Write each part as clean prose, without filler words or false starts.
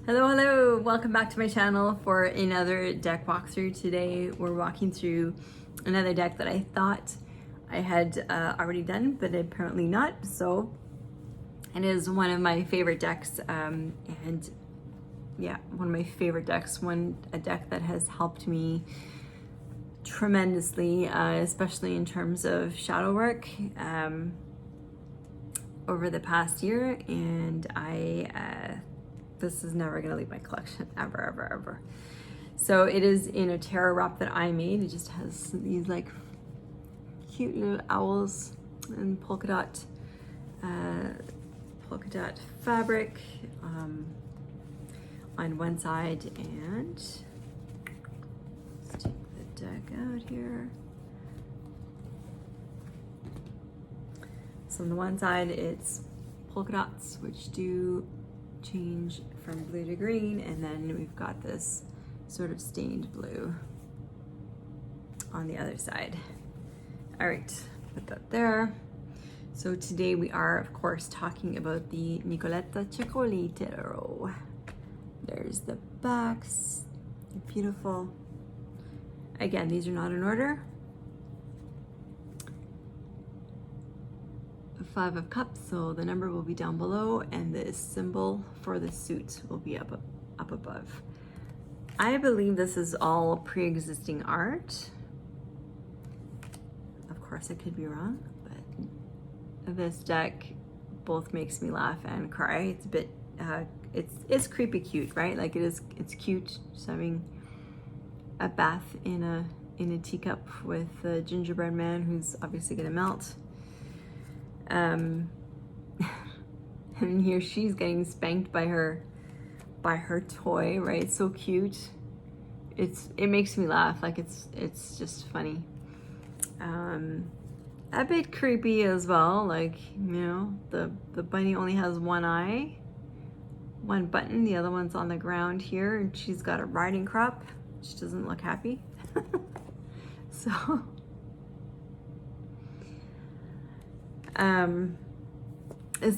Hello, welcome back to my channel for another deck walkthrough. Today we're walking through another deck that I thought I had already done, but apparently not. So it is one of my favorite decks, and yeah, one of my favorite decks, a deck that has helped me tremendously, especially in terms of shadow work over the past year, and this is never gonna leave my collection, ever. So it is in a tarot wrap that I made. It just has these like cute little owls and polka dot fabric on one side, and let's take the deck out here. So on the one side it's polka dots, which do change from blue to green, and then we've got this sort of stained blue on the other side. All right, put that there. So today we are, of course, talking about the Nicoletta Ceccoli tarot. There's the backs, they're beautiful. Again, these are not in order. Five of Cups, so the number will be down below, and the symbol for the suit will be up above. I believe this is all pre-existing art. Of course, I could be wrong, but this deck both makes me laugh and cry. It's a bit, it's creepy cute, right? Like it's cute just having a bath in a teacup with a gingerbread man who's obviously gonna melt. And here she's getting spanked by her toy, right? So cute. It makes me laugh. Like it's just funny. A bit creepy as well. Like, you know, the bunny only has one eye, one button, the other one's on the ground here, and she's got a riding crop. She doesn't look happy.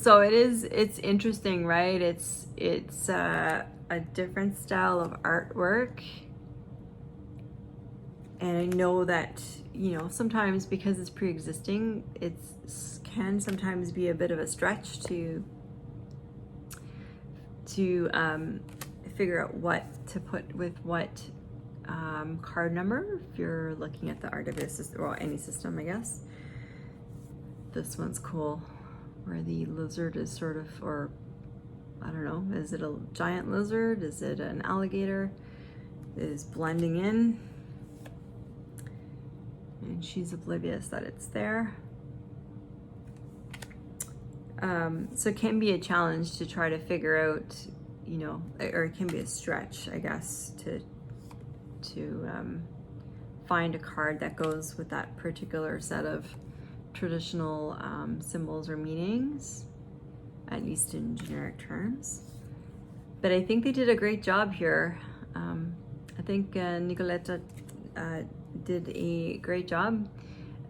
So it's interesting, right? It's a different style of artwork, and I know that, you know, sometimes because it's pre-existing, it can sometimes be a bit of a stretch to figure out what to put with what card number if you're looking at the art of a system, or any system, I guess. This one's cool, where the lizard is sort of, or I don't know, is it a giant lizard? Is it an alligator? It is blending in, and she's oblivious that it's there. So it can be a challenge to try to figure out, you know, or it can be a stretch, I guess, to find a card that goes with that particular set of traditional symbols or meanings, at least in generic terms. But I think they did a great job here. I think Nicoletta did a great job.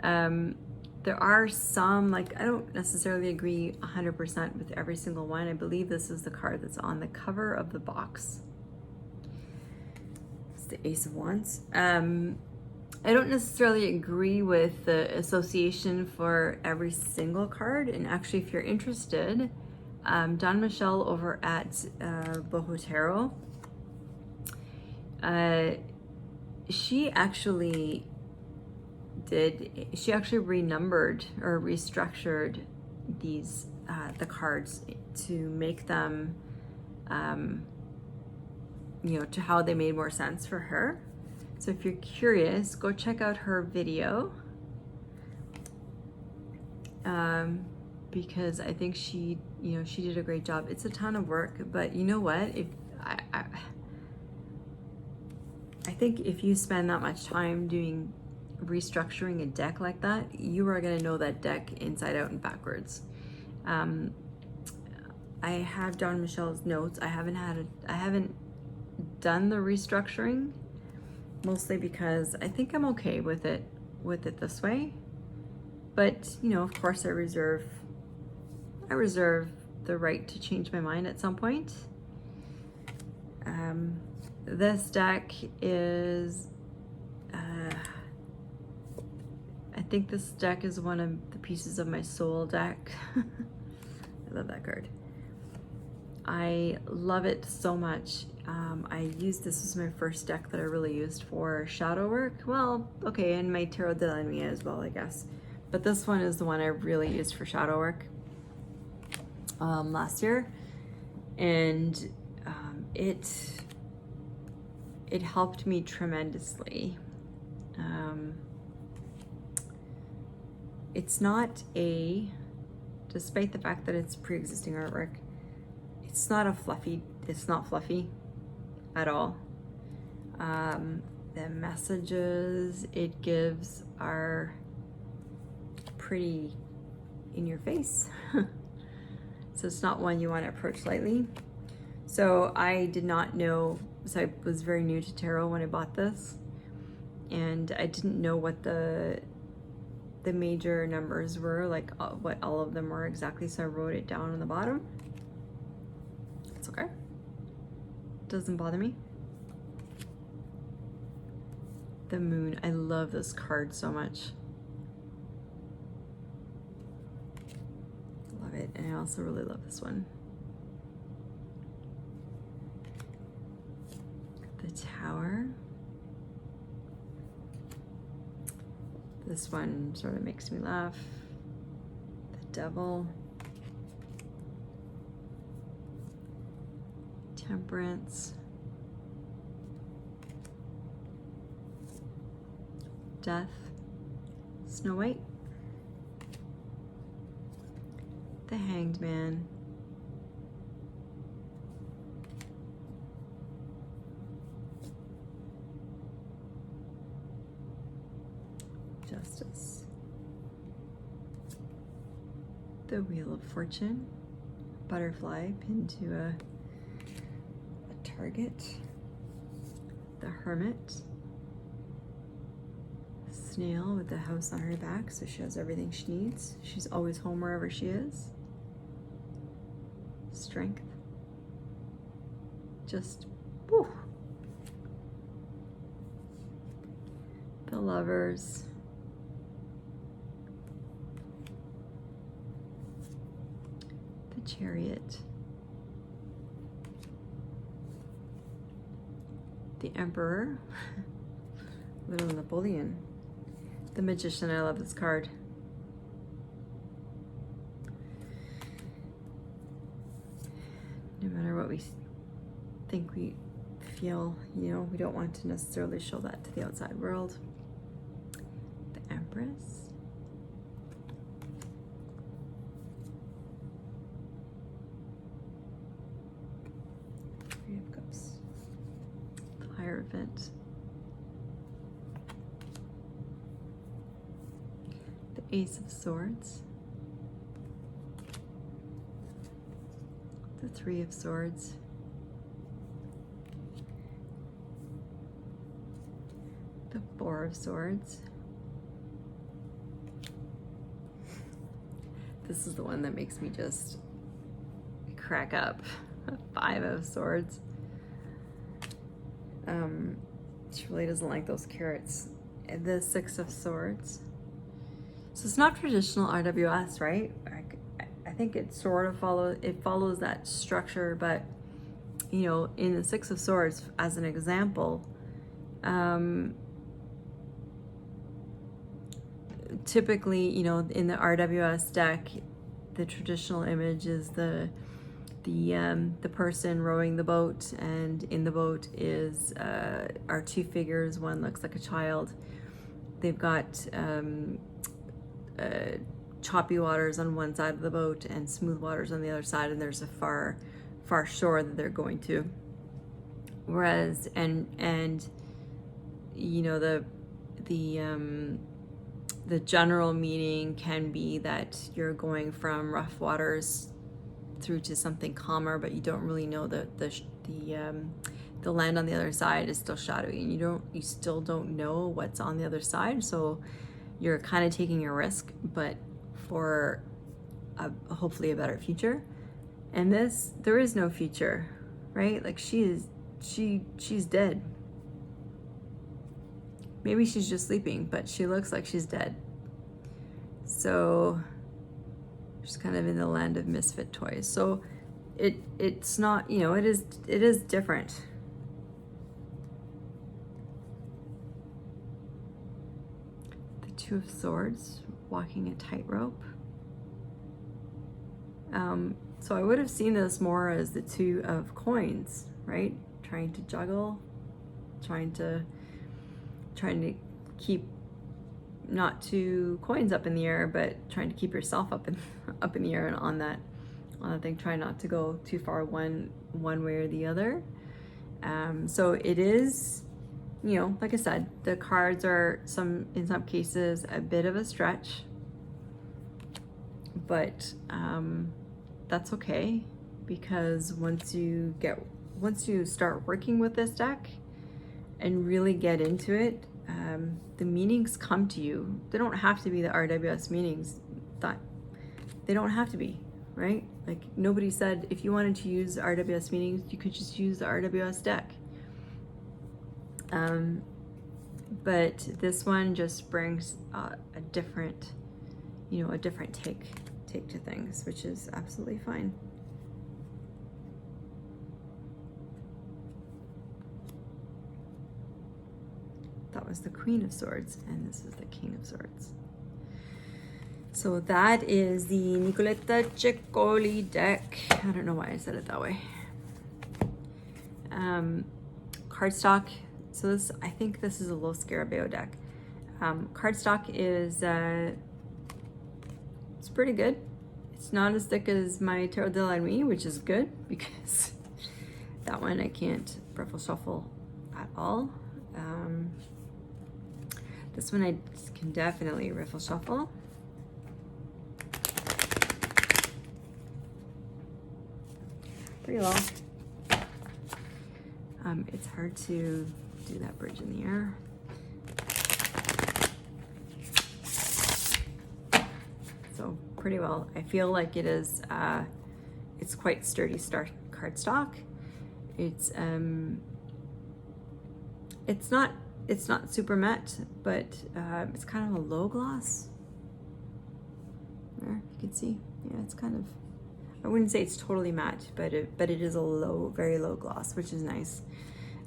There are some, like, I don't necessarily agree 100% with every single one. I believe this is the card that's on the cover of the box. It's the Ace of Wands. I don't necessarily agree with the association for every single card, and actually, if you're interested, Don Michelle over at Boho Tarot, she actually renumbered or restructured these the cards to make them, you know, to how they made more sense for her. So if you're curious, go check out her video, because I think she did a great job. It's a ton of work, but you know what? If I think if you spend that much time doing restructuring a deck like that, you are going to know that deck inside out and backwards. I have Don Michelle's notes. I haven't done the restructuring, mostly because I think I'm okay with it this way. But, you know, of course I reserve the right to change my mind at some point. This deck is, I think this deck is one of the pieces of my soul deck. I love that card. I love it so much. This was my first deck that I really used for shadow work. Well, okay, and my Tarot de la Nuit as well, I guess. But this one is the one I really used for shadow work last year. And it helped me tremendously. It's not despite the fact that it's pre-existing artwork, it's not fluffy at all. The messages it gives are pretty in your face. So it's not one you want to approach lightly. So I did not know, so I was very new to tarot when I bought this, and I didn't know what the major numbers were, like what all of them were exactly, so I wrote it down on the bottom. It's okay. Doesn't bother me. The Moon. I love this card so much. Love it. And I also really love this one. The Tower. This one sort of makes me laugh. The Devil. Temperance. Death. Snow White. The Hanged Man. Justice. The Wheel of Fortune. Butterfly pinned to a target. The Hermit. Snail with the house on her back, so she has everything she needs. She's always home wherever she is. Strength. Just, whew. The Lovers. The Chariot. The Emperor. Little Napoleon. The Magician. I love this card. No matter what we think we feel, you know, we don't want to necessarily show that to the outside world. The Empress. Three of Cups. The Hierophant. The Ace of Swords. The Three of Swords. The Four of Swords. This is the one that makes me just crack up. Five of Swords. She really doesn't like those carrots. The Six of Swords. So it's not traditional RWS, right? I think it sort of follows that structure, but you know, in the Six of Swords, as an example, typically, you know, in the RWS deck, the traditional image is the person rowing the boat, and in the boat is are two figures. One looks like a child. They've got choppy waters on one side of the boat and smooth waters on the other side, and there's a far shore that they're going to. Whereas and you know, the general meaning can be that you're going from rough waters through to something calmer, but you don't really know the land on the other side is still shadowy, and you still don't know what's on the other side, so you're kind of taking a risk, but for hopefully a better future. And there is no future, right? Like, she is she's dead. Maybe she's just sleeping, but she looks like she's dead. So she's kind of in the land of misfit toys. So it's not, you know, it is different. The Two of Swords walking a tightrope. So I would have seen this more as the Two of Coins, right? Trying to juggle, trying to keep not two coins up in the air, but trying to keep yourself up in the air and on that thing. Try not to go too far one way or the other. So it is, you know, like I said, the cards are in some cases a bit of a stretch, but that's okay, because once you start working with this deck and really get into it, the meanings come to you. They don't have to be the RWS meanings. They don't have to be, right? Like, nobody said if you wanted to use RWS meanings, you could just use the RWS deck. But this one just brings a different take to things, which is absolutely fine. That was the Queen of Swords, and this is the King of Swords. So that is the Nicoletta Ceccoli deck. I don't know why I said it that way. Cardstock. So I think this is a Lo Scarabeo deck. Cardstock is it's pretty good. It's not as thick as my Tarot de la Nuit, which is good, because that one I can't riffle shuffle at all. This one I can definitely riffle shuffle. Pretty long. It's hard to do that bridge in the air. So pretty well. I feel like it is. It's quite sturdy cardstock. It's not super matte, but it's kind of a low gloss. There, you can see. Yeah, it's kind of. I wouldn't say it's totally matte, but it is a very low gloss, which is nice.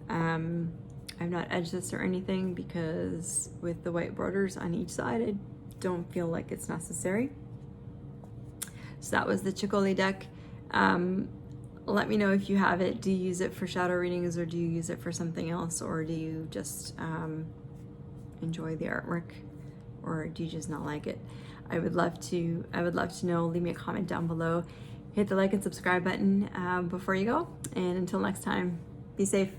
I've not edged this or anything because with the white borders on each side, I don't feel like it's necessary. So that was the Ceccoli deck. Let me know if you have it. Do you use it for shadow readings, or do you use it for something else, or do you just enjoy the artwork, or do you just not like it? I would love to know. Leave me a comment down below. Hit the like and subscribe button before you go. And until next time, be safe.